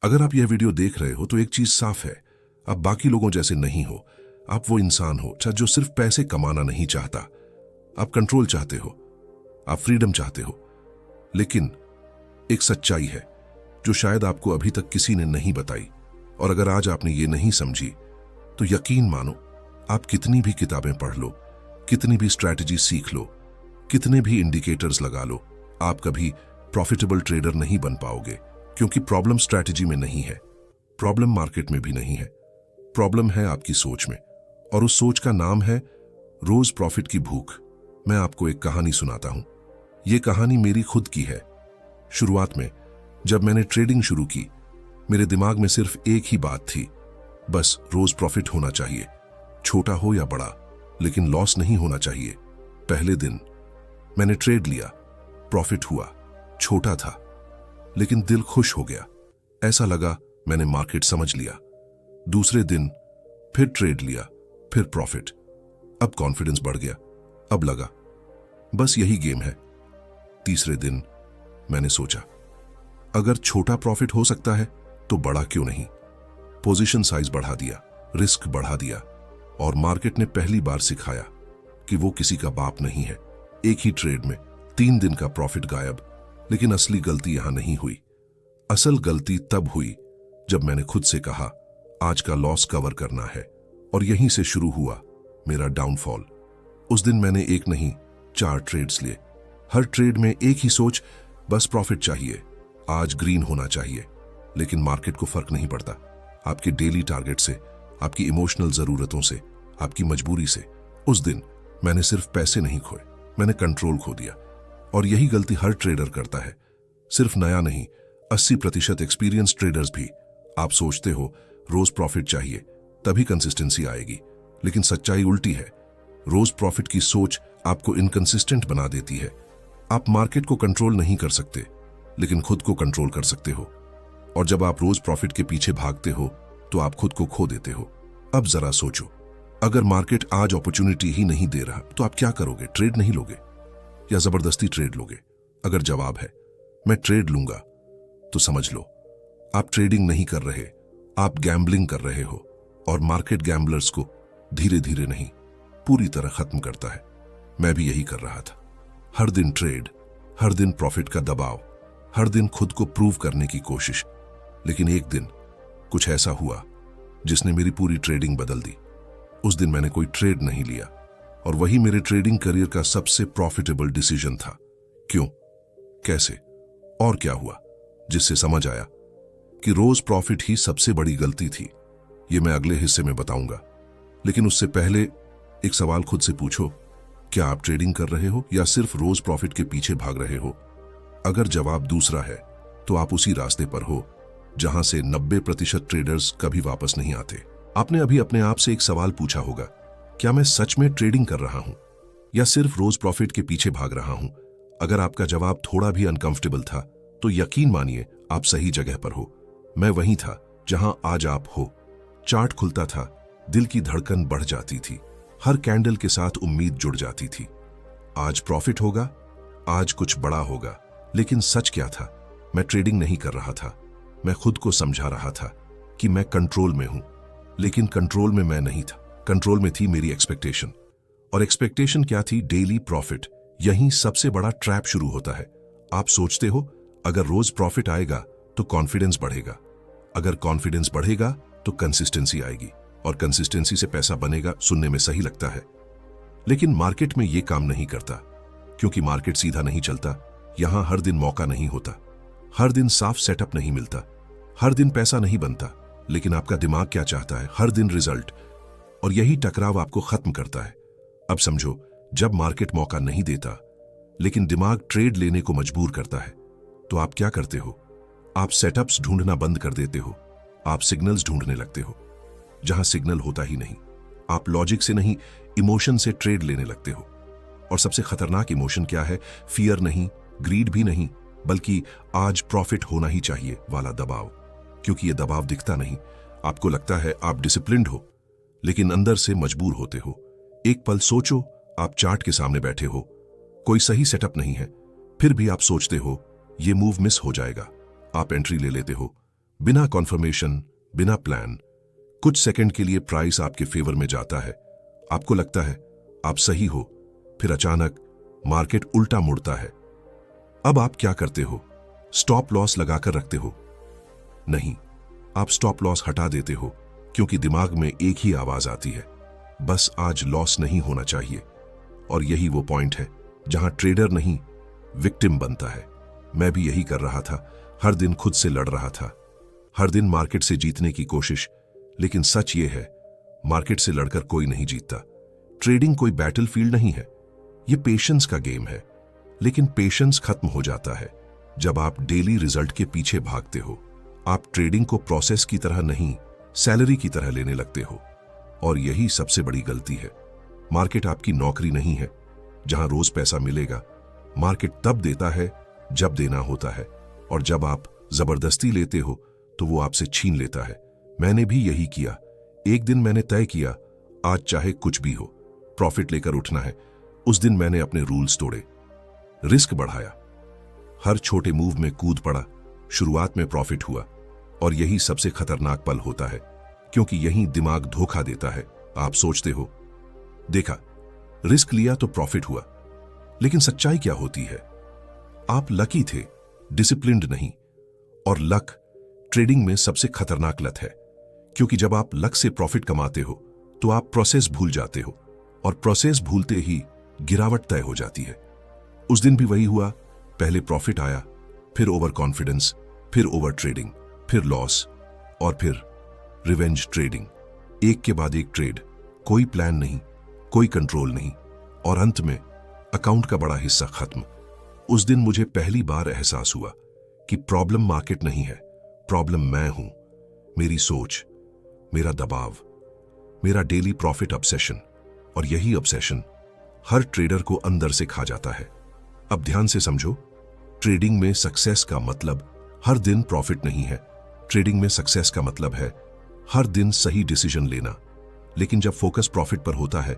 अगर आप यह वीडियो देख रहे हो तो एक चीज साफ है, आप बाकी लोगों जैसे नहीं हो। आप वो इंसान हो जो सिर्फ पैसे कमाना नहीं चाहता। आप कंट्रोल चाहते हो, आप फ्रीडम चाहते हो। लेकिन एक सच्चाई है जो शायद आपको अभी तक किसी ने नहीं बताई, और अगर आज आपने ये नहीं समझी तो यकीन मानो, आप कितनी भी किताबें पढ़ लो, कितनी भी स्ट्रैटेजी सीख लो, कितने भी इंडिकेटर्स लगा लो, आप कभी प्रॉफिटेबल ट्रेडर नहीं बन पाओगे। क्योंकि प्रॉब्लम स्ट्रैटेजी में नहीं है, प्रॉब्लम मार्केट में भी नहीं है, प्रॉब्लम है आपकी सोच में। और उस सोच का नाम है रोज प्रॉफिट की भूख। मैं आपको एक कहानी सुनाता हूं। यह कहानी मेरी खुद की है। शुरुआत में जब मैंने ट्रेडिंग शुरू की, मेरे दिमाग में सिर्फ एक ही बात थी, बस रोज प्रॉफिट होना चाहिए, छोटा हो या बड़ा, लेकिन लॉस नहीं होना चाहिए। पहले दिन मैंने ट्रेड लिया, प्रॉफिट हुआ, छोटा था लेकिन दिल खुश हो गया। ऐसा लगा मैंने मार्केट समझ लिया। दूसरे दिन फिर ट्रेड लिया, फिर प्रॉफिट। अब कॉन्फिडेंस बढ़ गया, अब लगा बस यही गेम है। तीसरे दिन मैंने सोचा, अगर छोटा प्रॉफिट हो सकता है तो बड़ा क्यों नहीं। पोजीशन साइज बढ़ा दिया, रिस्क बढ़ा दिया, और मार्केट ने पहली बार सिखाया कि वो किसी का बाप नहीं है। एक ही ट्रेड में 3 दिन का प्रॉफिट गायब। लेकिन असली गलती यहां नहीं हुई। असल गलती तब हुई जब मैंने खुद से कहा, आज का लॉस कवर करना है। और यहीं से शुरू हुआ मेरा डाउनफॉल। उस दिन मैंने एक नहीं 4 ट्रेड्स लिए। हर ट्रेड में एक ही सोच, बस प्रॉफिट चाहिए, आज ग्रीन होना चाहिए। लेकिन मार्केट को फर्क नहीं पड़ता आपके डेली टारगेट से, आपकी इमोशनल जरूरतों से, आपकी मजबूरी से। उस दिन मैंने सिर्फ पैसे नहीं खोए, मैंने कंट्रोल खो दिया। और यही गलती हर ट्रेडर करता है, सिर्फ नया नहीं, 80% एक्सपीरियंस ट्रेडर्स भी। आप सोचते हो रोज प्रॉफिट चाहिए तभी कंसिस्टेंसी आएगी, लेकिन सच्चाई उल्टी है। रोज प्रॉफिट की सोच आपको इनकंसिस्टेंट बना देती है। आप मार्केट को कंट्रोल नहीं कर सकते, लेकिन खुद को कंट्रोल कर सकते हो। और जब आप रोज प्रॉफिट के पीछे भागते हो तो आप खुद को खो देते हो। अब जरा सोचो, अगर मार्केट आज अपॉर्चुनिटी ही नहीं दे रहा तो आप क्या करोगे? ट्रेड नहीं लोगे या जबरदस्ती ट्रेड लोगे? अगर जवाब है मैं ट्रेड लूंगा, तो समझ लो आप ट्रेडिंग नहीं कर रहे, आप गैम्बलिंग कर रहे हो। और मार्केट गैम्बलर्स को धीरे धीरे नहीं, पूरी तरह खत्म करता है। मैं भी यही कर रहा था। हर दिन ट्रेड, हर दिन प्रॉफिट का दबाव, हर दिन खुद को प्रूव करने की कोशिश। लेकिन एक दिन कुछ ऐसा हुआ जिसने मेरी पूरी ट्रेडिंग बदल दी। उस दिन मैंने कोई ट्रेड नहीं लिया, और वही मेरे ट्रेडिंग करियर का सबसे प्रॉफिटेबल डिसीजन था। क्यों, कैसे और क्या हुआ जिससे समझ आया कि रोज प्रॉफिट ही सबसे बड़ी गलती थी, ये मैं अगले हिस्से में बताऊंगा। लेकिन उससे पहले एक सवाल खुद से पूछो, क्या आप ट्रेडिंग कर रहे हो या सिर्फ रोज प्रॉफिट के पीछे भाग रहे हो? अगर जवाब दूसरा है तो आप उसी रास्ते पर हो जहां से 90% ट्रेडर्स कभी वापस नहीं आते। आपने अभी अपने आप से एक सवाल पूछा होगा, क्या मैं सच में ट्रेडिंग कर रहा हूं या सिर्फ रोज प्रॉफिट के पीछे भाग रहा हूं? अगर आपका जवाब थोड़ा भी अनकंफर्टेबल था तो यकीन मानिए आप सही जगह पर हो। मैं वहीं था जहां आज आप हो। चार्ट खुलता था, दिल की धड़कन बढ़ जाती थी, हर कैंडल के साथ उम्मीद जुड़ जाती थी। आज प्रॉफिट होगा, आज कुछ बड़ा होगा। लेकिन सच क्या था? मैं ट्रेडिंग नहीं कर रहा था, मैं खुद को समझा रहा था कि मैं कंट्रोल में हूं। लेकिन कंट्रोल में मैं नहीं था, कंट्रोल में थी मेरी एक्सपेक्टेशन। और एक्सपेक्टेशन क्या थी? Daily profit. यहीं सबसे बड़ा ट्रैप शुरू होता है। आप सोचते हो अगर रोज प्रॉफिट आएगा तो कॉन्फिडेंस बढ़ेगा, अगर कॉन्फिडेंस बढ़ेगा तो कंसिस्टेंसी आएगी, और कंसिस्टेंसी से पैसा बनेगा। सुनने में सही लगता है, लेकिन मार्केट में यह काम नहीं करता, क्योंकि मार्केट सीधा नहीं चलता। यहां हर दिन मौका नहीं होता, हर दिन साफ सेटअप नहीं मिलता, हर दिन पैसा नहीं बनता। लेकिन आपका दिमाग क्या चाहता है? हर दिन रिजल्ट। और यही टकराव आपको खत्म करता है। अब समझो, जब मार्केट मौका नहीं देता लेकिन दिमाग ट्रेड लेने को मजबूर करता है, तो आप क्या करते हो? आप सेटअप्स ढूंढना बंद कर देते हो, आप सिग्नल्स ढूंढने लगते हो जहां सिग्नल होता ही नहीं। आप लॉजिक से नहीं, इमोशन से ट्रेड लेने लगते हो। और सबसे खतरनाक इमोशन क्या है? फियर नहीं, ग्रीड भी नहीं, बल्कि आज प्रॉफिट होना ही चाहिए वाला दबाव। क्योंकि यह दबाव दिखता नहीं। आपको लगता है आप डिसिप्लिन्ड हो, लेकिन अंदर से मजबूर होते हो। एक पल सोचो, आप चार्ट के सामने बैठे हो, कोई सही सेटअप नहीं है, फिर भी आप सोचते हो ये मूव मिस हो जाएगा। आप एंट्री ले लेते हो, बिना कॉन्फर्मेशन, बिना प्लान। कुछ सेकंड के लिए प्राइस आपके फेवर में जाता है, आपको लगता है आप सही हो, फिर अचानक मार्केट उल्टा मुड़ता है। अब आप क्या करते हो? स्टॉप लॉस लगाकर रखते हो? नहीं, आप स्टॉप लॉस हटा देते हो, क्योंकि दिमाग में एक ही आवाज आती है, बस आज लॉस नहीं होना चाहिए। और यही वो पॉइंट है जहां ट्रेडर नहीं, विक्टिम बनता है। मैं भी यही कर रहा था, हर दिन खुद से लड़ रहा था, हर दिन मार्केट से जीतने की कोशिश। लेकिन सच ये है, मार्केट से लड़कर कोई नहीं जीतता। ट्रेडिंग कोई बैटलफील्ड नहीं है, ये पेशेंस का गेम है। लेकिन पेशेंस खत्म हो जाता है जब आप डेली रिजल्ट के पीछे भागते हो। आप ट्रेडिंग को प्रोसेस की तरह नहीं, सैलरी की तरह लेने लगते हो। और यही सबसे बड़ी गलती है। मार्केट आपकी नौकरी नहीं है जहां रोज पैसा मिलेगा। मार्केट तब देता है जब देना होता है, और जब आप जबरदस्ती लेते हो तो वो आपसे छीन लेता है। मैंने भी यही किया। एक दिन मैंने तय किया, आज चाहे कुछ भी हो, प्रॉफिट लेकर उठना है। उस दिन मैंने अपने रूल्स तोड़े, रिस्क बढ़ाया, हर छोटे मूव में कूद पड़ा। शुरुआत में प्रॉफिट हुआ, और यही सबसे खतरनाक पल होता है, क्योंकि यही दिमाग धोखा देता है। आप सोचते हो, देखा, रिस्क लिया तो प्रॉफिट हुआ। लेकिन सच्चाई क्या होती है? आप लकी थे, डिसिप्लिन्ड नहीं। और लक ट्रेडिंग में सबसे खतरनाक लत है, क्योंकि जब आप लक से प्रॉफिट कमाते हो तो आप प्रोसेस भूल जाते हो, और प्रोसेस भूलते ही गिरावट तय हो जाती है। उस दिन भी वही हुआ। पहले प्रॉफिट आया, फिर ओवर कॉन्फिडेंस, फिर ओवर ट्रेडिंग, फिर लॉस, और फिर रिवेंज ट्रेडिंग। एक के बाद एक ट्रेड, कोई प्लान नहीं, कोई कंट्रोल नहीं, और अंत में अकाउंट का बड़ा हिस्सा खत्म। उस दिन मुझे पहली बार एहसास हुआ कि प्रॉब्लम मार्केट नहीं है, प्रॉब्लम मैं हूं। मेरी सोच, मेरा दबाव, मेरा डेली प्रॉफिट ऑब्सेशन। और यही ऑब्सेशन हर ट्रेडर को अंदर से खा जाता है। अब ध्यान से समझो, ट्रेडिंग में सक्सेस का मतलब हर दिन प्रॉफिट नहीं है। ट्रेडिंग में सक्सेस का मतलब है हर दिन सही डिसीजन लेना। लेकिन जब फोकस प्रॉफिट पर होता है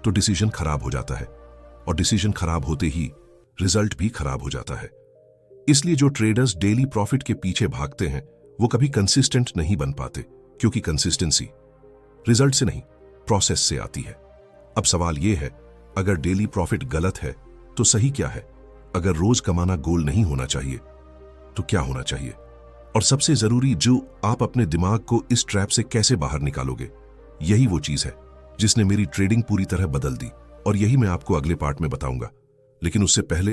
तो डिसीजन खराब हो जाता है, और डिसीजन खराब होते ही रिजल्ट भी खराब हो जाता है। इसलिए जो ट्रेडर्स डेली प्रॉफिट के पीछे भागते हैं वो कभी कंसिस्टेंट नहीं बन पाते, क्योंकि कंसिस्टेंसी रिजल्ट से नहीं, प्रोसेस से आती है। अब सवाल यह है, अगर डेली प्रॉफिट गलत है तो सही क्या है? अगर रोज कमाना गोल नहीं होना चाहिए तो क्या होना चाहिए? और सबसे जरूरी, जो आप अपने दिमाग को इस ट्रैप से कैसे बाहर निकालोगे, यही वो चीज है जिसने मेरी ट्रेडिंग पूरी तरह बदल दी। और यही मैं आपको अगले पार्ट में बताऊंगा। लेकिन उससे पहले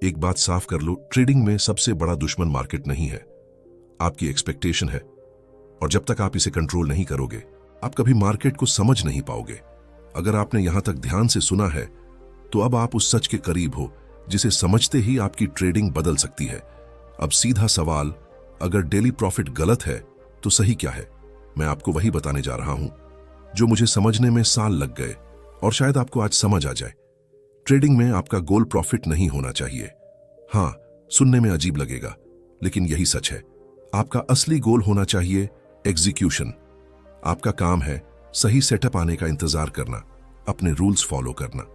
एक बात साफ कर लो, ट्रेडिंग में सबसे बड़ा दुश्मन मार्केट नहीं है, आपकी एक्सपेक्टेशन है। और जब तक आप इसे कंट्रोल नहीं करोगे, आप कभी मार्केट को समझ नहीं पाओगे। अगर आपने यहां तक ध्यान से सुना है तो अब आप उस सच के करीब हो जिसे समझते ही आपकी ट्रेडिंग बदल सकती है। अब सीधा सवाल, अगर डेली प्रॉफिट गलत है तो सही क्या है? मैं आपको वही बताने जा रहा हूं जो मुझे समझने में साल लग गए, और शायद आपको आज समझ आ जाए। ट्रेडिंग में आपका गोल प्रॉफिट नहीं होना चाहिए। हां, सुनने में अजीब लगेगा, लेकिन यही सच है। आपका असली गोल होना चाहिए एग्जीक्यूशन। आपका काम है सही सेटअप आने का इंतजार करना, अपने रूल्स फॉलो करना,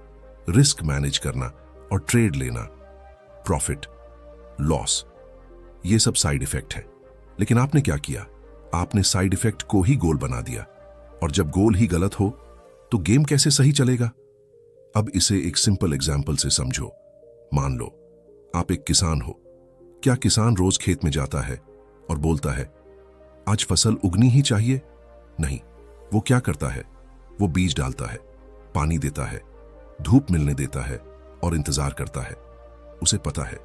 रिस्क मैनेज करना और ट्रेड लेना। प्रॉफिट, लॉस, ये सब साइड इफेक्ट है। लेकिन आपने क्या किया? आपने साइड इफेक्ट को ही गोल बना दिया। और जब गोल ही गलत हो तो गेम कैसे सही चलेगा? अब इसे एक सिंपल एग्जाम्पल से समझो। मान लो आप एक किसान हो। क्या किसान रोज खेत में जाता है और बोलता है, आज फसल उगनी ही चाहिए? नहीं, वो क्या करता है? वो बीज डालता है, पानी देता है, धूप मिलने देता है और इंतजार करता है। उसे पता है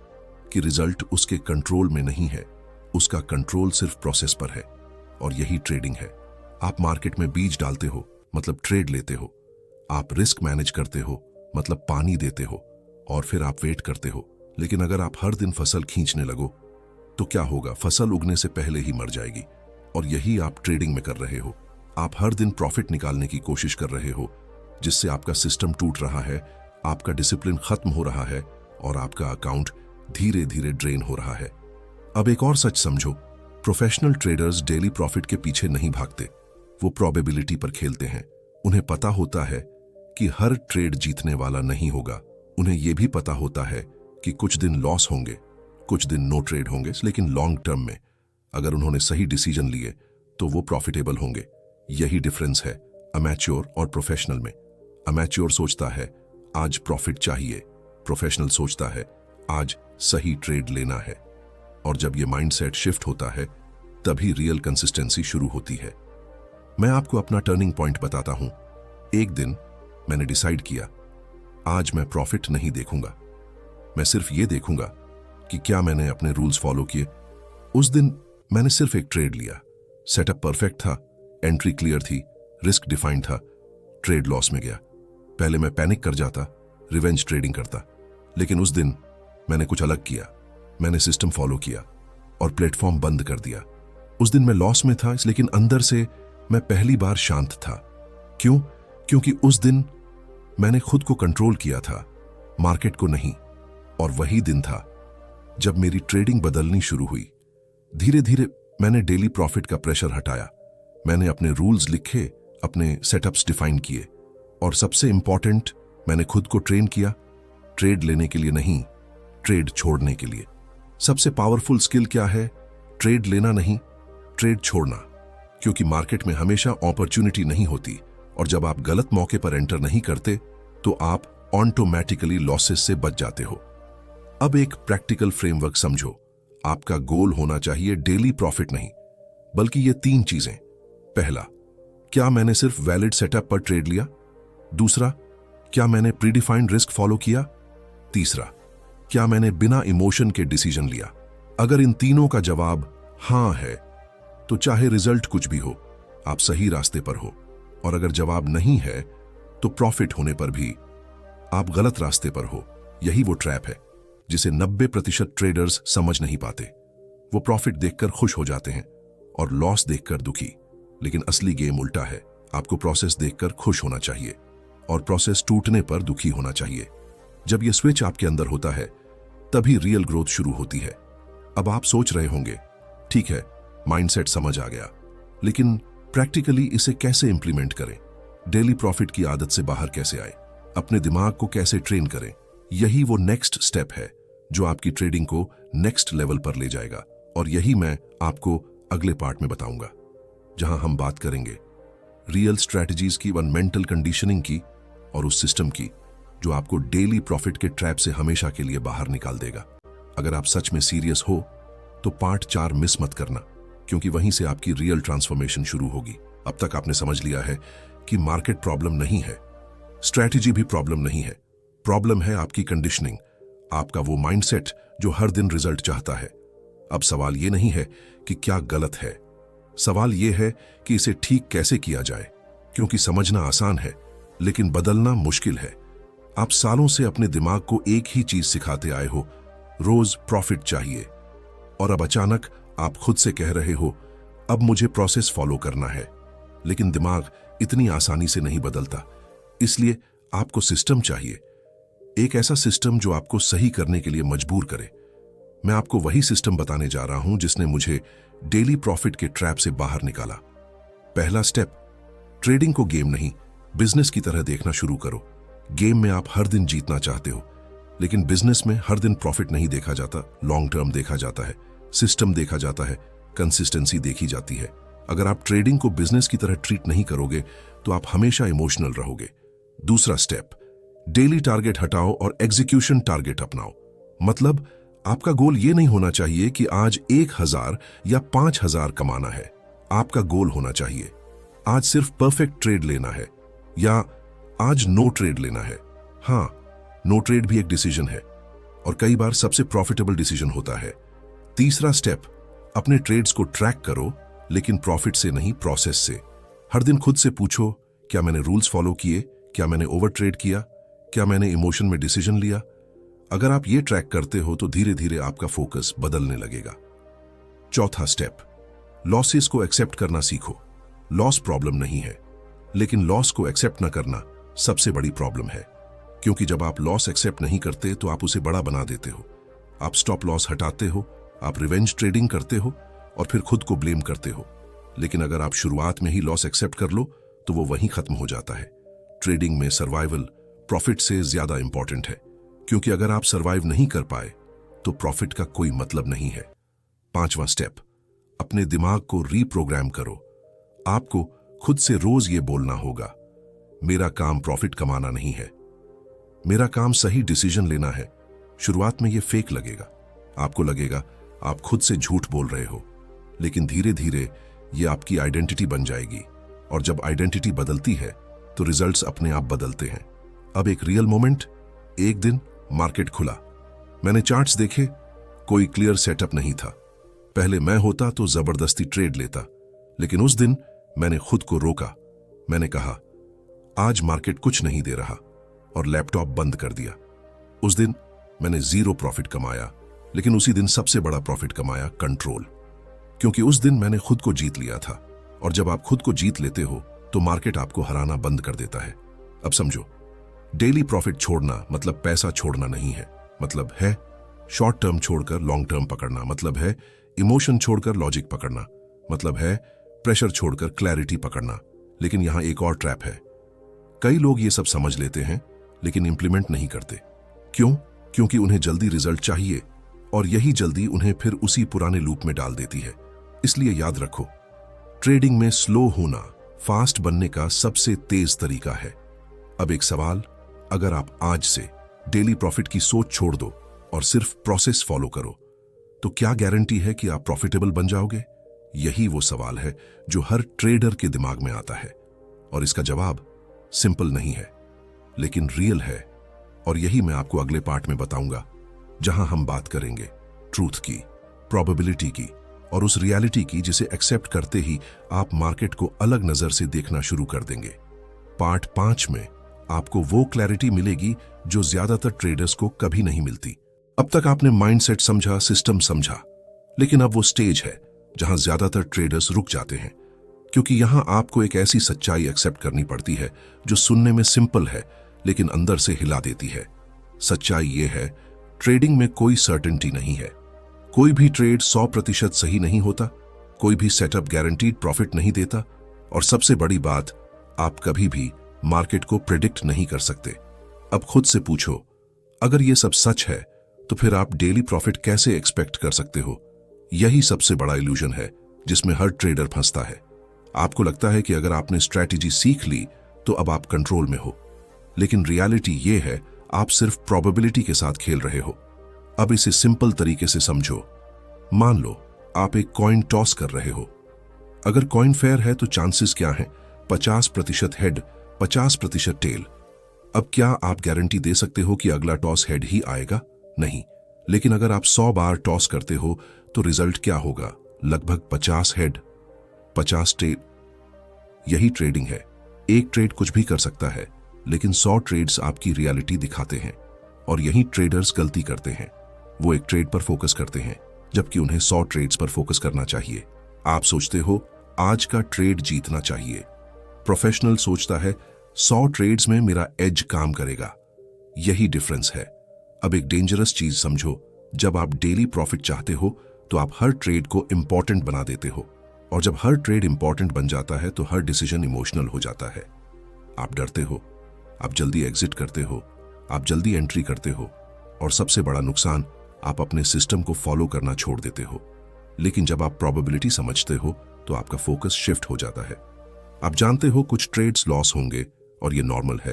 कि रिजल्ट उसके कंट्रोल में नहीं है, उसका कंट्रोल सिर्फ प्रोसेस पर है। और यही ट्रेडिंग है। आप मार्केट में बीज डालते हो, मतलब ट्रेड लेते हो। आप रिस्क मैनेज करते हो, मतलब पानी देते हो, और फिर आप वेट करते हो। लेकिन अगर आप हर दिन फसल खींचने लगो तो क्या होगा? फसल उगने से पहले ही मर जाएगी। और यही आप ट्रेडिंग में कर रहे हो। आप हर दिन प्रॉफिट निकालने की कोशिश कर रहे हो, जिससे आपका सिस्टम टूट रहा है, आपका डिसिप्लिन खत्म हो रहा है और आपका अकाउंट धीरे धीरे ड्रेन हो रहा है। अब एक और सच समझो, प्रोफेशनल ट्रेडर्स डेली प्रॉफिट के पीछे नहीं भागते, वो प्रोबेबिलिटी पर खेलते हैं। उन्हें पता होता है कि हर ट्रेड जीतने वाला नहीं होगा। उन्हें यह भी पता होता है कि कुछ दिन लॉस होंगे, कुछ दिन नो ट्रेड होंगे, लेकिन लॉन्ग टर्म में अगर उन्होंने सही डिसीजन लिए तो वो प्रॉफिटेबल होंगे। यही डिफरेंस है अमैच्योर और प्रोफेशनल में। अमैच्योर सोचता है आज प्रॉफिट चाहिए, प्रोफेशनल सोचता है आज सही ट्रेड लेना है। और जब ये माइंडसेट शिफ्ट होता है तभी रियल कंसिस्टेंसी शुरू होती है। मैं आपको अपना टर्निंग पॉइंट बताता हूं। एक दिन मैंने डिसाइड किया आज मैं प्रॉफिट नहीं देखूंगा, मैं सिर्फ ये देखूंगा कि क्या मैंने अपने रूल्स फॉलो किए। उस दिन मैंने सिर्फ एक ट्रेड लिया। सेटअप परफेक्ट था, एंट्री क्लियर थी, रिस्क डिफाइंड था। ट्रेड लॉस में गया। पहले मैं पैनिक कर जाता, रिवेंज ट्रेडिंग करता, लेकिन उस दिन मैंने कुछ अलग किया। मैंने सिस्टम फॉलो किया और प्लेटफॉर्म बंद कर दिया। उस दिन मैं लॉस में था, लेकिन अंदर से मैं पहली बार शांत था। क्यों? क्योंकि उस दिन मैंने खुद को कंट्रोल किया था, मार्केट को नहीं। और वही दिन था जब मेरी ट्रेडिंग बदलनी शुरू हुई। धीरे धीरे मैंने डेली प्रॉफिट का प्रेशर हटाया। मैंने अपने रूल्स लिखे, अपने सेटअप्स डिफाइन किए और सबसे इंपॉर्टेंट, मैंने खुद को ट्रेन किया। ट्रेड लेने के लिए नहीं, ट्रेड छोड़ने के लिए। सबसे पावरफुल स्किल क्या है? ट्रेड लेना नहीं, ट्रेड छोड़ना। क्योंकि मार्केट में हमेशा अपॉर्चुनिटी नहीं होती और जब आप गलत मौके पर एंटर नहीं करते तो आप ऑटोमेटिकली लॉसेस से बच जाते हो। अब एक प्रैक्टिकल फ्रेमवर्क समझो। आपका गोल होना चाहिए डेली प्रॉफिट नहीं, बल्कि ये 3 चीजें। पहला, क्या मैंने सिर्फ वैलिड सेटअप पर ट्रेड लिया? दूसरा, क्या मैंने प्रीडिफाइंड रिस्क फॉलो किया? तीसरा, क्या मैंने बिना इमोशन के डिसीजन लिया? अगर इन तीनों का जवाब हां है तो चाहे रिजल्ट कुछ भी हो, आप सही रास्ते पर हो। और अगर जवाब नहीं है तो प्रॉफिट होने पर भी आप गलत रास्ते पर हो। यही वो ट्रैप है जिसे 90% ट्रेडर्स समझ नहीं पाते। वो प्रॉफिट देखकर खुश हो जाते हैं और लॉस देखकर दुखी। लेकिन असली गेम उल्टा है। आपको प्रोसेस देखकर खुश होना चाहिए और प्रोसेस टूटने पर दुखी होना चाहिए। जब यह स्विच आपके अंदर होता है तभी रियल ग्रोथ शुरू होती है। अब आप सोच रहे होंगे, ठीक है, माइंडसेट समझ आ गया, लेकिन प्रैक्टिकली इसे कैसे इंप्लीमेंट करें? डेली प्रॉफिट की आदत से बाहर कैसे आए? अपने दिमाग को कैसे ट्रेन करें? यही वो नेक्स्ट स्टेप है जो आपकी ट्रेडिंग को नेक्स्ट लेवल पर ले जाएगा। और यही मैं आपको अगले पार्ट में बताऊंगा, जहां हम बात करेंगे रियल स्ट्रैटेजीज की, वन मेंटल कंडीशनिंग की और उस सिस्टम की जो आपको डेली प्रॉफिट के ट्रैप से हमेशा के लिए बाहर निकाल देगा। अगर आप सच में सीरियस हो तो पार्ट 4 मिस मत करना, क्योंकि वहीं से आपकी रियल ट्रांसफॉर्मेशन शुरू होगी। अब तक आपने समझ लिया है कि मार्केट प्रॉब्लम नहीं है, स्ट्रैटेजी भी प्रॉब्लम नहीं है। प्रॉब्लम है आपकी कंडीशनिंग, आपका वो माइंडसेट जो हर दिन रिजल्ट चाहता है। अब सवाल ये नहीं है कि क्या गलत है, सवाल ये है कि इसे ठीक कैसे किया जाए। क्योंकि समझना आसान है लेकिन बदलना मुश्किल है। आप सालों से अपने दिमाग को एक ही चीज सिखाते आए हो, रोज प्रॉफिट चाहिए, और अब अचानक आप खुद से कह रहे हो अब मुझे प्रोसेस फॉलो करना है। लेकिन दिमाग इतनी आसानी से नहीं बदलता, इसलिए आपको सिस्टम चाहिए। एक ऐसा सिस्टम जो आपको सही करने के लिए मजबूर करे। मैं आपको वही सिस्टम बताने जा रहा हूं जिसने मुझे डेली प्रॉफिट के ट्रैप से बाहर निकाला। पहला स्टेप, ट्रेडिंग को गेम नहीं बिजनेस की तरह देखना शुरू करो। गेम में आप हर दिन जीतना चाहते हो, लेकिन बिजनेस में हर दिन प्रॉफिट नहीं देखा जाता, लॉन्ग टर्म देखा जाता है, सिस्टम देखा जाता है, कंसिस्टेंसी देखी जाती है। अगर आप ट्रेडिंग को बिजनेस की तरह ट्रीट नहीं करोगे तो आप हमेशा इमोशनल रहोगे। दूसरा स्टेप, डेली टारगेट हटाओ और एग्जीक्यूशन टारगेट अपनाओ। मतलब आपका गोल यह नहीं होना चाहिए कि आज 1000 या 5000 कमाना है। आपका गोल होना चाहिए आज सिर्फ परफेक्ट ट्रेड लेना है, या आज नो ट्रेड लेना है। हां, नो ट्रेड भी एक डिसीजन है और कई बार सबसे प्रॉफिटेबल डिसीजन होता है। तीसरा स्टेप, अपने ट्रेड्स को ट्रैक करो, लेकिन प्रॉफिट से नहीं, प्रोसेस से। हर दिन खुद से पूछो, क्या मैंने रूल्स फॉलो किए? क्या मैंने ओवर ट्रेड किया? क्या मैंने इमोशन में डिसीजन लिया? अगर आप ये ट्रैक करते हो तो धीरे धीरे आपका फोकस बदलने लगेगा। चौथा स्टेप, लॉसेस को एक्सेप्ट करना सीखो। लॉस प्रॉब्लम नहीं है, लेकिन लॉस को एक्सेप्ट न करना सबसे बड़ी प्रॉब्लम है। क्योंकि जब आप लॉस एक्सेप्ट नहीं करते तो आप उसे बड़ा बना देते हो। आप स्टॉप लॉस हटाते हो, आप रिवेंज ट्रेडिंग करते हो और फिर खुद को ब्लेम करते हो। लेकिन अगर आप शुरुआत में ही लॉस एक्सेप्ट कर लो तो वो वहीं खत्म हो जाता है। ट्रेडिंग में सर्वाइवल प्रॉफिट से ज्यादा इंपॉर्टेंट है, क्योंकि अगर आप सर्वाइव नहीं कर पाए तो प्रॉफिट का कोई मतलब नहीं है। पांचवा स्टेप, अपने दिमाग को रीप्रोग्राम करो। आपको खुद से रोज ये बोलना होगा, मेरा काम प्रॉफिट कमाना नहीं है, मेरा काम सही डिसीजन लेना है। शुरुआत में ये फेक लगेगा, आपको लगेगा आप खुद से झूठ बोल रहे हो, लेकिन धीरे धीरे ये आपकी आइडेंटिटी बन जाएगी। और जब आइडेंटिटी बदलती है तो रिजल्ट्स अपने आप बदलते हैं। अब एक रियल मोमेंट। एक दिन मार्केट खुला, मैंने चार्ट्स देखे, कोई क्लियर सेटअप नहीं था। पहले मैं होता तो जबरदस्ती ट्रेड लेता, लेकिन उस दिन मैंने खुद को रोका। मैंने कहा आज मार्केट कुछ नहीं दे रहा, और लैपटॉप बंद कर दिया। उस दिन मैंने 0 प्रॉफिट कमाया, लेकिन उसी दिन सबसे बड़ा प्रॉफिट कमाया, कंट्रोल। क्योंकि उस दिन मैंने खुद को जीत लिया था। और जब आप खुद को जीत लेते हो तो मार्केट आपको हराना बंद कर देता है। अब समझो, डेली प्रॉफिट छोड़ना मतलब पैसा छोड़ना नहीं है, मतलब है शॉर्ट टर्म छोड़कर लॉन्ग टर्म पकड़ना, मतलब है इमोशन छोड़कर लॉजिक पकड़ना, मतलब है प्रेशर छोड़कर क्लैरिटी पकड़ना। लेकिन यहां एक और ट्रैप है। कई लोग ये सब समझ लेते हैं लेकिन इंप्लीमेंट नहीं करते। क्यों? क्योंकि उन्हें जल्दी रिजल्ट चाहिए, और यही जल्दी उन्हें फिर उसी पुराने लूप में डाल देती है। इसलिए याद रखो, ट्रेडिंग में स्लो होना फास्ट बनने का सबसे तेज तरीका है। अब एक सवाल, अगर आप आज से डेली प्रॉफिट की सोच छोड़ दो और सिर्फ प्रोसेस फॉलो करो, तो क्या गारंटी है कि आप प्रॉफिटेबल बन जाओगे? यही वो सवाल है जो हर ट्रेडर के दिमाग में आता है। और इसका जवाब सिंपल नहीं है, लेकिन रियल है। और यही मैं आपको अगले पार्ट में बताऊंगा, जहां हम बात करेंगे ट्रूथ की, प्रोबेबिलिटी की, और उस रियलिटी की जिसे एक्सेप्ट करते ही आप मार्केट को अलग नजर से देखना शुरू कर देंगे। पार्ट 5 में आपको वो क्लैरिटी मिलेगी जो ज्यादातर ट्रेडर्स को कभी नहीं मिलती। अब तक आपने माइंडसेट समझा, सिस्टम समझा, लेकिन अब वो स्टेज है जहां ज्यादातर ट्रेडर्स रुक जाते हैं, क्योंकि यहां आपको एक ऐसी सच्चाई एक्सेप्ट करनी पड़ती है जो सुनने में सिंपल है लेकिन अंदर से हिला देती है। सच्चाई ये है, ट्रेडिंग में कोई सर्टेनिटी नहीं है। कोई भी ट्रेड 100% सही नहीं होता, कोई भी सेटअप गारंटीड प्रॉफिट नहीं देता, और सबसे बड़ी बात, आप कभी भी मार्केट को प्रिडिक्ट नहीं कर सकते। अब खुद से पूछो, अगर ये सब सच है तो फिर आप डेली प्रॉफिट कैसे एक्सपेक्ट कर सकते हो? यही सबसे बड़ा इल्यूजन है जिसमें हर ट्रेडर फंसता है। आपको लगता है कि अगर आपने स्ट्रैटेजी सीख ली तो अब आप कंट्रोल में हो, लेकिन रियलिटी ये है आप सिर्फ प्रोबेबिलिटी के साथ खेल रहे हो। अब इसे सिंपल तरीके से समझो। मान लो आप एक कॉइन टॉस कर रहे हो। अगर कॉइन फेयर है तो चांसेस क्या हैं? 50% हेड, 50% टेल। अब क्या आप गारंटी दे सकते हो कि अगला टॉस हेड ही आएगा? नहीं। लेकिन अगर आप 100 बार टॉस करते हो तो रिजल्ट क्या होगा? लगभग 50 हेड, 50 टेल। यही ट्रेडिंग है। एक ट्रेड कुछ भी कर सकता है, लेकिन 100 ट्रेड्स आपकी रियलिटी दिखाते हैं। और यही ट्रेडर्स गलती करते हैं। वो एक ट्रेड पर फोकस करते हैं जबकि उन्हें 100 ट्रेड्स पर फोकस करना चाहिए। आप सोचते हो आज का ट्रेड जीतना चाहिए, प्रोफेशनल सोचता है 100 ट्रेड्स में मेरा एज काम करेगा। यही डिफरेंस है। अब एक डेंजरस चीज समझो, जब आप डेली प्रॉफिट चाहते हो तो आप हर ट्रेड को इंपॉर्टेंट बना देते हो, और जब हर ट्रेड इंपॉर्टेंट बन जाता है तो हर डिसीजन इमोशनल हो जाता है। आप डरते हो, आप जल्दी एग्जिट करते हो, आप जल्दी एंट्री करते हो, और सबसे बड़ा नुकसान, आप अपने सिस्टम को फॉलो करना छोड़ देते हो। लेकिन जब आप प्रोबेबिलिटी समझते हो तो आपका फोकस शिफ्ट हो जाता है। आप जानते हो कुछ ट्रेड्स लॉस होंगे और ये नॉर्मल है।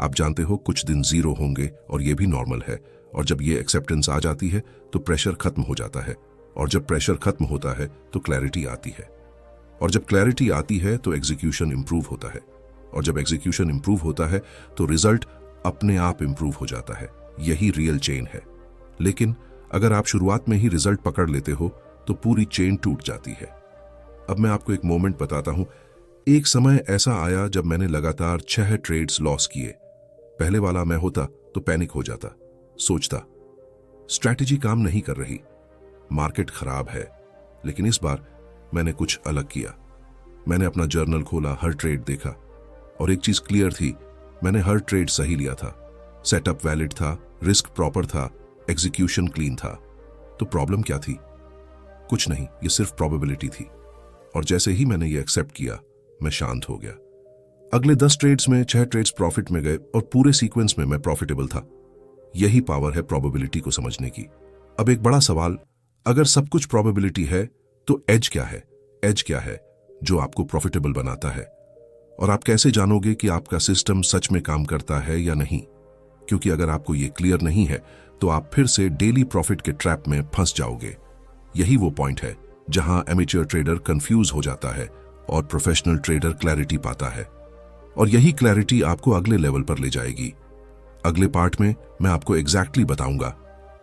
आप जानते हो कुछ दिन 0 होंगे और ये भी नॉर्मल है। और जब ये एक्सेप्टेंस आ जाती है तो प्रेशर खत्म हो जाता है, और जब प्रेशर खत्म होता है तो क्लैरिटी आती है, और जब क्लैरिटी आती है तो एग्जीक्यूशन इंप्रूव होता है, और जब एग्जीक्यूशन इंप्रूव होता है तो रिजल्ट अपने आप इंप्रूव हो जाता है। यही रियल चेन है। लेकिन अगर आप शुरुआत में ही रिजल्ट पकड़ लेते हो तो पूरी चेन टूट जाती है। अब मैं आपको एक मोमेंट बताता हूं। एक समय ऐसा आया जब मैंने लगातार 6 ट्रेड्स लॉस किए। पहले वाला मैं होता तो पैनिक हो जाता, सोचता स्ट्रैटेजी काम नहीं कर रही, मार्केट खराब है। लेकिन इस बार मैंने कुछ अलग किया। मैंने अपना जर्नल खोला, हर ट्रेड देखा, और एक चीज क्लियर थी, मैंने हर ट्रेड सही लिया था। सेटअप वैलिड था, रिस्क प्रॉपर था, एग्जीक्यूशन क्लीन था। तो प्रॉब्लम क्या थी? कुछ नहीं, ये सिर्फ प्रोबेबिलिटी थी। और जैसे ही मैंने ये एक्सेप्ट किया, मैं शांत हो गया। अगले 10 ट्रेड्स में 6 ट्रेड्स प्रॉफिट में गए और पूरे सीक्वेंस में मैं प्रॉफिटेबल था। यही पावर है प्रोबेबिलिटी को समझने की। अब एक बड़ा सवाल, अगर सब कुछ प्रोबेबिलिटी है तो एज क्या है? एज क्या है जो आपको प्रॉफिटेबल बनाता है? और आप कैसे जानोगे कि आपका सिस्टम सच में काम करता है या नहीं? क्योंकि अगर आपको ये क्लियर नहीं है तो आप फिर से डेली प्रॉफिट के ट्रैप में फंस जाओगे। यही वो पॉइंट है जहां एमेच्योर ट्रेडर कंफ्यूज हो जाता है और प्रोफेशनल ट्रेडर क्लैरिटी पाता है। और यही क्लैरिटी आपको अगले लेवल पर ले जाएगी। अगले पार्ट में मैं आपको एग्जैक्टली बताऊंगा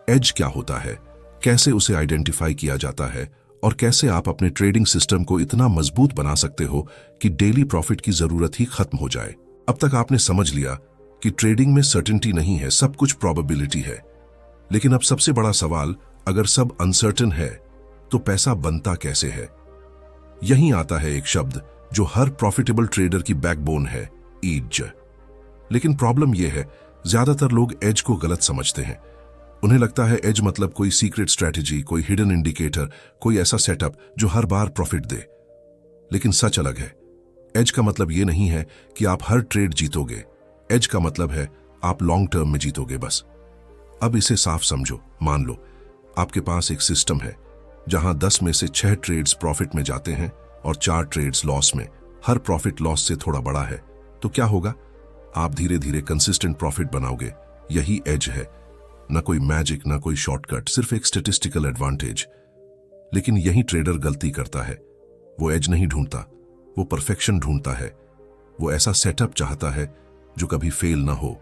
एज क्या होता है, कैसे उसे आइडेंटिफाई किया जाता है और कैसे आप अपने ट्रेडिंग सिस्टम को इतना मजबूत बना सकते हो कि डेली प्रॉफिट की जरूरत ही खत्म हो जाए। अब तक आपने समझ लिया कि ट्रेडिंग में सर्टेनिटी नहीं है, सब कुछ प्रोबेबिलिटी है। लेकिन अब सबसे बड़ा सवाल, अगर सब अनसर्टेन है तो पैसा बनता कैसे है? यहीं आता है एक शब्द जो हर प्रॉफिटेबल ट्रेडर की बैकबोन है, एज। लेकिन प्रॉब्लम यह है, ज्यादातर लोग एज को गलत समझते हैं। उन्हें लगता है एज मतलब कोई सीक्रेट स्ट्रैटेजी, कोई हिडन इंडिकेटर, कोई ऐसा सेटअप जो हर बार प्रॉफिट दे। लेकिन सच अलग है। एज का मतलब यह नहीं है कि आप हर ट्रेड जीतोगे। एज का मतलब है आप लॉन्ग टर्म में जीतोगे बस। अब इसे साफ समझो। मान लो आपके पास एक सिस्टम है जहां 10 में से 6 ट्रेड्स प्रॉफिट में जाते हैं और 4 ट्रेड्स लॉस में। हर प्रॉफिट लॉस से थोड़ा बड़ा है तो क्या होगा? आप धीरे धीरे कंसिस्टेंट प्रॉफिट बनाओगे। यही एज है। ना कोई मैजिक, ना कोई शॉर्टकट, सिर्फ एक स्टैटिस्टिकल एडवांटेज। लेकिन यही ट्रेडर गलती करता है। वो एज नहीं ढूंढता, वो परफेक्शन ढूंढता है। वो ऐसा सेटअप चाहता है जो कभी फेल ना हो।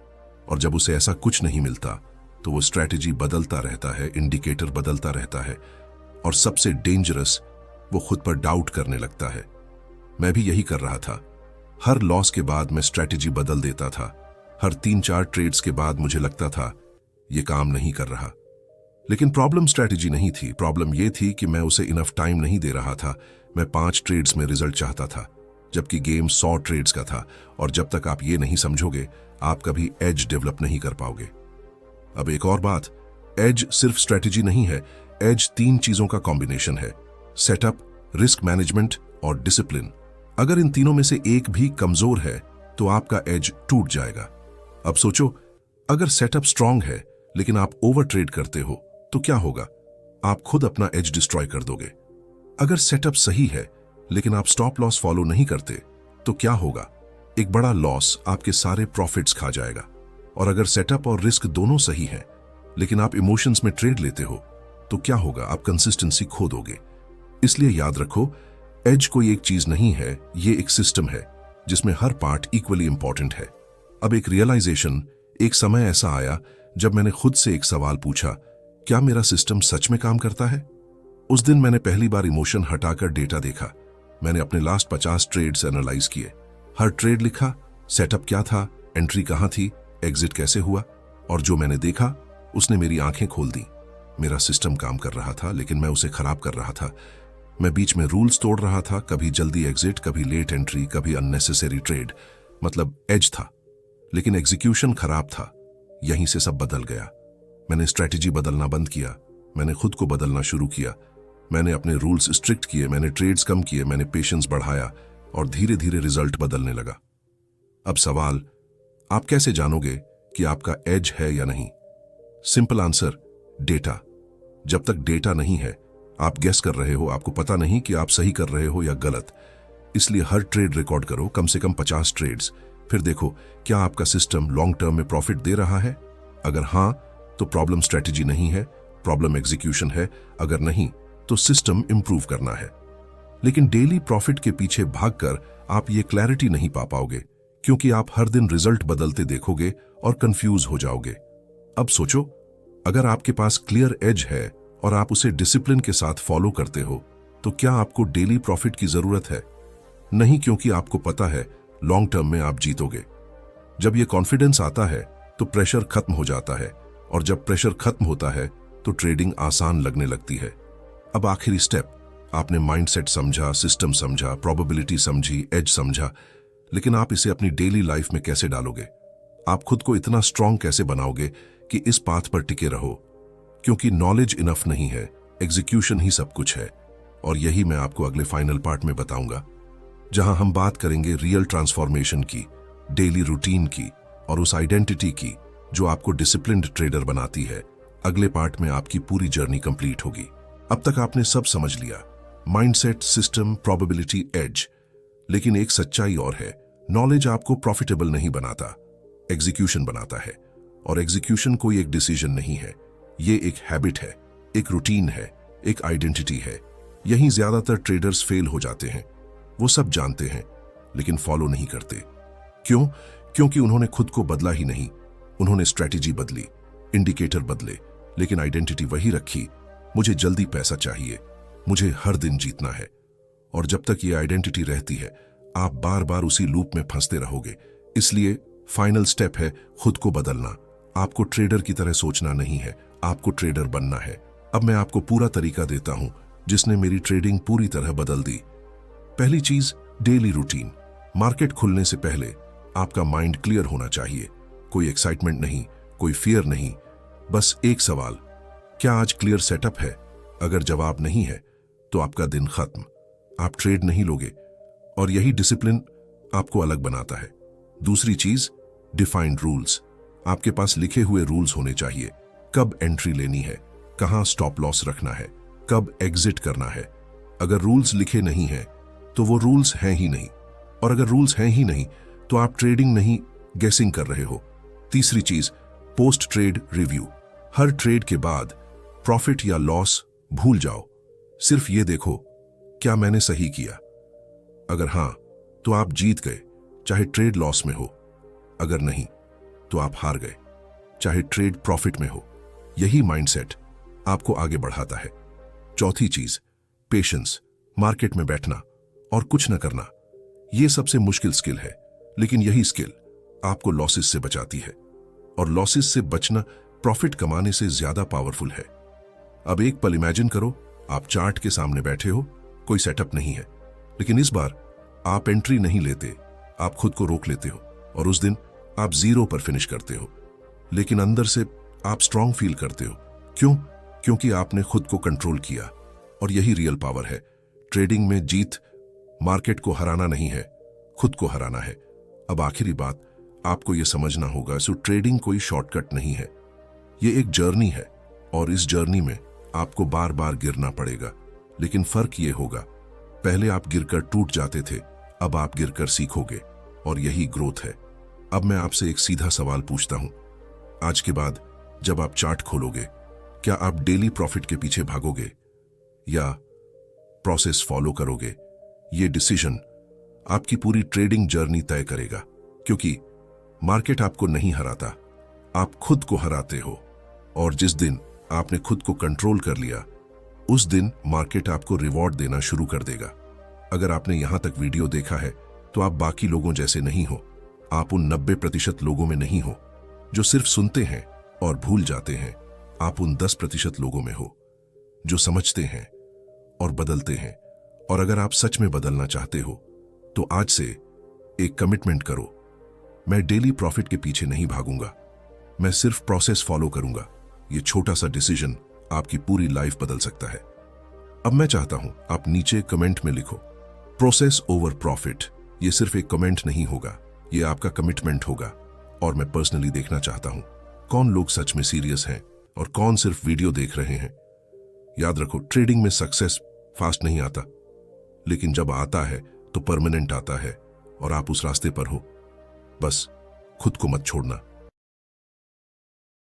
और जब उसे ऐसा कुछ नहीं मिलता तो वो स्ट्रैटेजी बदलता रहता है, इंडिकेटर बदलता रहता है और सबसे डेंजरस, वो खुद पर डाउट करने लगता है। मैं भी यही कर रहा था। हर लॉस के बाद मैं स्ट्रैटेजी बदल देता था। हर 3-4 ट्रेड्स के बाद मुझे लगता था ये काम नहीं कर रहा। लेकिन प्रॉब्लम स्ट्रैटेजी नहीं थी। प्रॉब्लम ये थी कि मैं उसे इनफ टाइम नहीं दे रहा था। मैं 5 ट्रेड्स में रिजल्ट चाहता था जबकि गेम 100 ट्रेड्स का था। और जब तक आप ये नहीं समझोगे आप कभी एज डेवलप नहीं कर पाओगे। अब एक और बात, एज सिर्फ स्ट्रैटेजी नहीं है। एज 3 चीजों का कॉम्बिनेशन है, सेटअप, रिस्क मैनेजमेंट और डिसिप्लिन। अगर इन तीनों में से एक भी कमजोर है तो आपका एज टूट जाएगा। अब सोचो, अगर सेटअप स्ट्रांग है लेकिन आप ओवर ट्रेड करते हो तो क्या होगा? आप खुद अपना एज डिस्ट्रॉय कर दोगे। अगर सेटअप सही है लेकिन आप स्टॉप लॉस फॉलो नहीं करते तो क्या होगा? एक बड़ा लॉस आपके सारे प्रॉफिट्स खा जाएगा। और अगर सेटअप और रिस्क दोनों सही हैं लेकिन आप इमोशंस में ट्रेड लेते हो तो क्या होगा? आप कंसिस्टेंसी खो दोगे। इसलिए याद रखो, एज कोई एक चीज नहीं है, ये एक सिस्टम है जिसमें हर पार्ट इक्वली इंपॉर्टेंट है। अब एक रियलाइजेशन, एक समय ऐसा आया जब मैंने खुद से एक सवाल पूछा, क्या मेरा सिस्टम सच में काम करता है? उस दिन मैंने पहली बार इमोशन हटाकर डेटा देखा। मैंने अपने लास्ट 50 ट्रेड्स एनालाइज किए, हर ट्रेड लिखा, सेटअप क्या था, एंट्री कहां थी, एग्जिट कैसे हुआ। और जो मैंने देखा उसने मेरी आंखें खोल दी। मेरा सिस्टम काम कर रहा था लेकिन मैं उसे खराब कर रहा था। मैं बीच में रूल्स तोड़ रहा था, कभी जल्दी एग्जिट, कभी लेट एंट्री, कभी अननेसेसरी ट्रेड। मतलब एज था लेकिन एग्जीक्यूशन खराब था। यहीं से सब बदल गया। मैंने स्ट्रैटेजी बदलना बंद किया, मैंने खुद को बदलना शुरू किया। मैंने अपने रूल्स स्ट्रिक्ट किए, मैंने ट्रेड्स कम किए, मैंने पेशेंस बढ़ाया और धीरे धीरे रिजल्ट बदलने लगा। अब सवाल, आप कैसे जानोगे कि आपका एज है या नहीं? Simple answer, data. जब तक डेटा नहीं है आप गेस कर रहे हो, आपको पता नहीं कि आप सही कर रहे हो या गलत। इसलिए हर ट्रेड रिकॉर्ड करो, कम से कम 50 ट्रेड्स। फिर देखो क्या आपका सिस्टम लॉन्ग टर्म में प्रॉफिट दे रहा है। अगर हां तो प्रॉब्लम स्ट्रैटेजी नहीं है, प्रॉब्लम एग्जीक्यूशन है। अगर नहीं तो सिस्टम इंप्रूव करना है। लेकिन डेली प्रॉफिट के पीछे भागकर आप ये क्लैरिटी नहीं पा पाओगे क्योंकि आप हर दिन रिजल्ट बदलते देखोगे और कंफ्यूज हो जाओगे। अब सोचो, अगर आपके पास क्लियर एज है और आप उसे डिसिप्लिन के साथ फॉलो करते हो तो क्या आपको डेली प्रॉफिट की जरूरत है? नहीं, क्योंकि आपको पता है लॉन्ग टर्म में आप जीतोगे। जब ये कॉन्फिडेंस आता है तो प्रेशर खत्म हो जाता है और जब प्रेशर खत्म होता है तो ट्रेडिंग आसान लगने लगती है। अब आखिरी स्टेप, आपने माइंडसेट समझा, सिस्टम समझा, प्रोबेबिलिटी समझी, एज समझा, लेकिन आप इसे अपनी डेली लाइफ में कैसे डालोगे? आप खुद को इतना स्ट्रांग कैसे बनाओगे कि इस पाथ पर टिके रहो? क्योंकि नॉलेज इनफ नहीं है, एग्जीक्यूशन ही सब कुछ है। और यही मैं आपको अगले फाइनल पार्ट में बताऊंगा, जहां हम बात करेंगे रियल ट्रांसफॉर्मेशन की, डेली रूटीन की और उस आइडेंटिटी की जो आपको डिसिप्लिन्ड ट्रेडर बनाती है। अगले पार्ट में आपकी पूरी जर्नी कंप्लीट होगी। अब तक आपने सब समझ लिया, माइंडसेट, सिस्टम, प्रोबेबिलिटी, एज। लेकिन एक सच्चाई और है, नॉलेज आपको प्रॉफिटेबल नहीं बनाता, एग्जीक्यूशन बनाता है। और एग्जीक्यूशन कोई एक डिसीजन नहीं है, ये एक हैबिट है, एक रूटीन है, एक आइडेंटिटी है। यहीं ज्यादातर ट्रेडर्स फेल हो जाते हैं। वो सब जानते हैं लेकिन फॉलो नहीं करते। क्यों? क्योंकि उन्होंने खुद को बदला ही नहीं। उन्होंने स्ट्रैटेजी बदली, इंडिकेटर बदले, लेकिन आइडेंटिटी वही रखी, मुझे जल्दी पैसा चाहिए, मुझे हर दिन जीतना है। और जब तक ये आइडेंटिटी रहती है, आप बार बार उसी लूप में फंसते रहोगे। इसलिए फाइनल स्टेप है खुद को बदलना। आपको ट्रेडर की तरह सोचना नहीं है, आपको ट्रेडर बनना है। अब मैं आपको पूरा तरीका देता हूं जिसने मेरी ट्रेडिंग पूरी तरह बदल दी। पहली चीज, डेली रूटीन। मार्केट खुलने से पहले आपका माइंड क्लियर होना चाहिए। कोई एक्साइटमेंट नहीं, कोई फियर नहीं, बस एक सवाल, क्या आज क्लियर सेटअप है? अगर जवाब नहीं है तो आपका दिन खत्म, आप ट्रेड नहीं लोगे। और यही डिसिप्लिन आपको अलग बनाता है। दूसरी चीज, डिफाइंड रूल्स। आपके पास लिखे हुए रूल्स होने चाहिए। कब एंट्री लेनी है, कहां स्टॉप लॉस रखना है, कब एग्जिट करना है। अगर रूल्स लिखे नहीं हैं तो वो रूल्स हैं ही नहीं, और अगर रूल्स हैं ही नहीं तो आप ट्रेडिंग नहीं, गेसिंग कर रहे हो। तीसरी चीज, पोस्ट ट्रेड रिव्यू। हर ट्रेड के बाद प्रॉफिट या लॉस भूल जाओ, सिर्फ ये देखो क्या मैंने सही किया। अगर हां तो आप जीत गए, चाहे ट्रेड लॉस में हो। अगर नहीं तो आप हार गए, चाहे ट्रेड प्रॉफिट में हो। यही माइंडसेट आपको आगे बढ़ाता है। चौथी चीज, पेशेंस। मार्केट में बैठना और कुछ न करना, यह सबसे मुश्किल स्किल है, लेकिन यही स्किल आपको लॉसेस से बचाती है। और लॉसेस से बचना प्रॉफिट कमाने से ज्यादा पावरफुल है। अब एक पल इमेजिन करो, आप चार्ट के सामने बैठे हो, कोई सेटअप नहीं है, लेकिन इस बार आप एंट्री नहीं लेते, आप खुद को रोक लेते हो, और उस दिन आप जीरो पर फिनिश करते हो। लेकिन अंदर से आप स्ट्रांग फील करते हो। क्यों? क्योंकि आपने खुद को कंट्रोल किया। और यही रियल पावर है। ट्रेडिंग में जीत मार्केट को हराना नहीं है, खुद को हराना है। अब आखिरी बात आपको यह समझना होगा, सो ट्रेडिंग कोई शॉर्टकट नहीं है, ये एक जर्नी है। और इस जर्नी में आपको बार बार गिरना पड़ेगा, लेकिन फर्क ये होगा, पहले आप गिरकर टूट जाते थे, अब आप गिरकर सीखोगे, और यही ग्रोथ है। अब मैं आपसे एक सीधा सवाल पूछता हूं, आज के बाद जब आप चार्ट खोलोगे, क्या आप डेली प्रॉफिट के पीछे भागोगे या प्रोसेस फॉलो करोगे? ये डिसीजन आपकी पूरी ट्रेडिंग जर्नी तय करेगा, क्योंकि मार्केट आपको नहीं हराता, आप खुद को हराते हो। और जिस दिन आपने खुद को कंट्रोल कर लिया, उस दिन मार्केट आपको रिवॉर्ड देना शुरू कर देगा। अगर आपने यहां तक वीडियो देखा है तो आप बाकी लोगों जैसे नहीं हो। आप उन 90% लोगों में नहीं हो जो सिर्फ सुनते हैं और भूल जाते हैं। आप उन 10% लोगों में हो जो समझते हैं और बदलते हैं। और अगर आप सच में बदलना चाहते हो तो आज से एक कमिटमेंट करो, मैं डेली प्रॉफिट के पीछे नहीं भागूंगा, मैं सिर्फ प्रोसेस फॉलो करूंगा। ये छोटा सा डिसीजन आपकी पूरी लाइफ बदल सकता है। अब मैं चाहता हूं आप नीचे कमेंट में लिखो, प्रोसेस ओवर प्रॉफिट। ये सिर्फ एक कमेंट नहीं होगा, ये आपका कमिटमेंट होगा। और मैं पर्सनली देखना चाहता हूं कौन लोग सच में सीरियस हैं और कौन सिर्फ वीडियो देख रहे हैं। याद रखो, ट्रेडिंग में सक्सेस फास्ट नहीं आता, लेकिन जब आता है तो परमानेंट आता है, और आप उस रास्ते पर हो। बस खुद को मत छोड़ना।